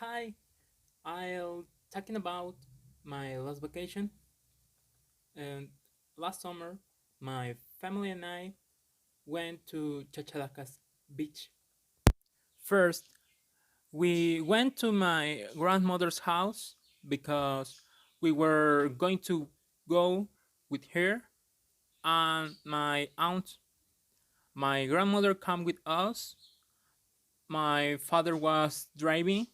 Hi, I'll talking about my last vacation. And last summer, my family and I went to Chachalacas Beach. First, we went to my grandmother's house because we were going to go with her and my aunt. My grandmother came with us. My father was driving,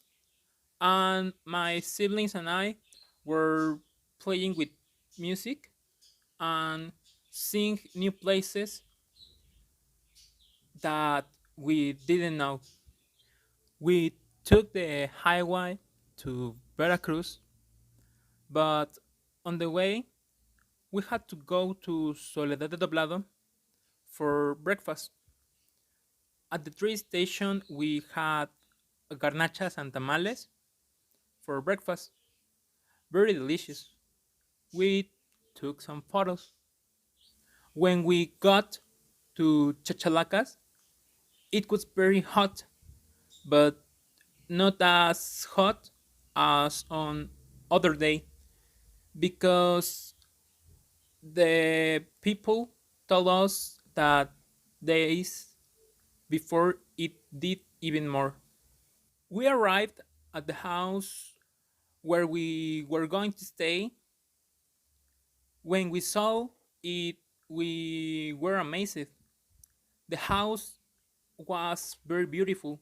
and my siblings and I were playing with music and seeing new places that we didn't know. We took the highway to Veracruz, but on the way we had to go to Soledad de Doblado for breakfast. At the train station, we had garnachas and tamales for breakfast. Very delicious. We took some photos. When we got to Chachalacas, it was very hot, but not as hot as on other day because the people told us that days before it did even more. We arrived at the house where we were going to stay. When we saw it, we were amazed. The house was very beautiful.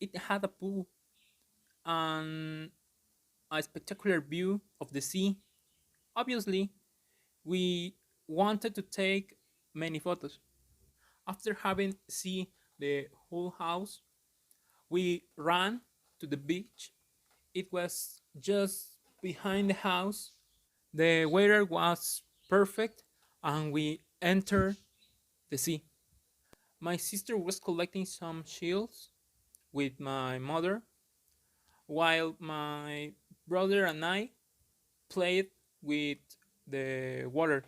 It had a pool and a spectacular view of the sea. Obviously, we wanted to take many photos. After having seen the whole house, we ran to the beach. It was just behind the house. The weather was perfect and we entered the sea. My sister was collecting some shells with my mother while my brother and I played with the water.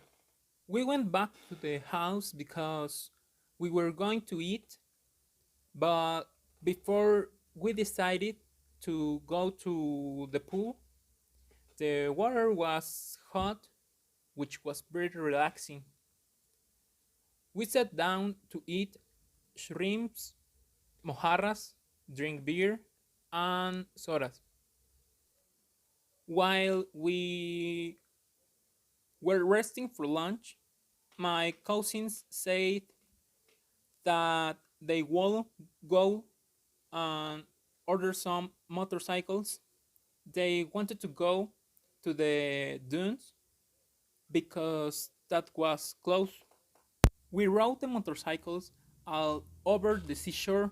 We went back to the house because we were going to eat, but before we decided to go to the pool, the water was hot, which was very relaxing. We sat down to eat shrimps, mojarras, drink beer, and sodas. While we were resting for lunch, my cousins said that they will go and order some motorcycles. They wanted to go to the dunes because that was close. We rode the motorcycles all over the seashore.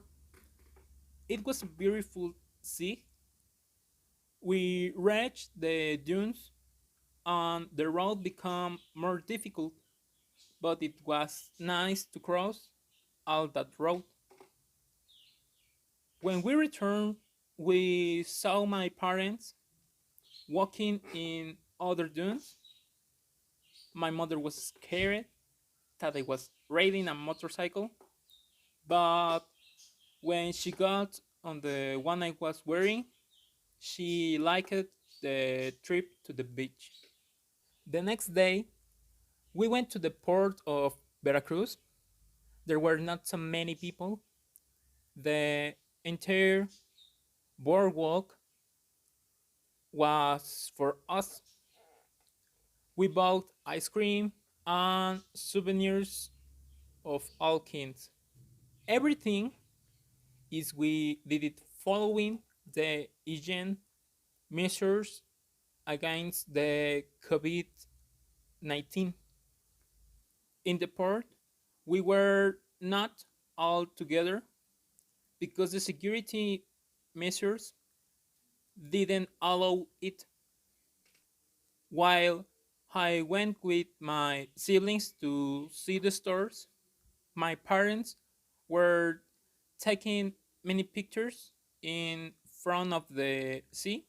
It was a beautiful sea. We reached the dunes and the road became more difficult, but it was nice to cross all that road. When we returned, we saw my parents walking in other dunes. My mother was scared that I was riding a motorcycle, but when she got on the one I was wearing, she liked the trip to the beach. The next day, we went to the port of Veracruz. There were not so many people. The entire boardwalk was for us. We bought ice cream and souvenirs of all kinds. Everything is we did it following the hygiene measures against the COVID 19. In the port, we were not all together because the security measures didn't allow it. While I went with my siblings to see the stores, my parents were taking many pictures in front of the sea.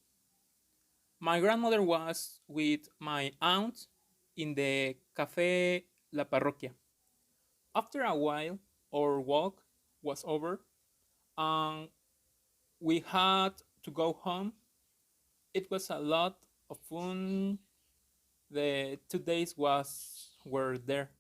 My grandmother was with my aunt in the Café La Parroquia. After a while, our walk was over and we had to go home. It was a lot of fun. The 2 days was were there.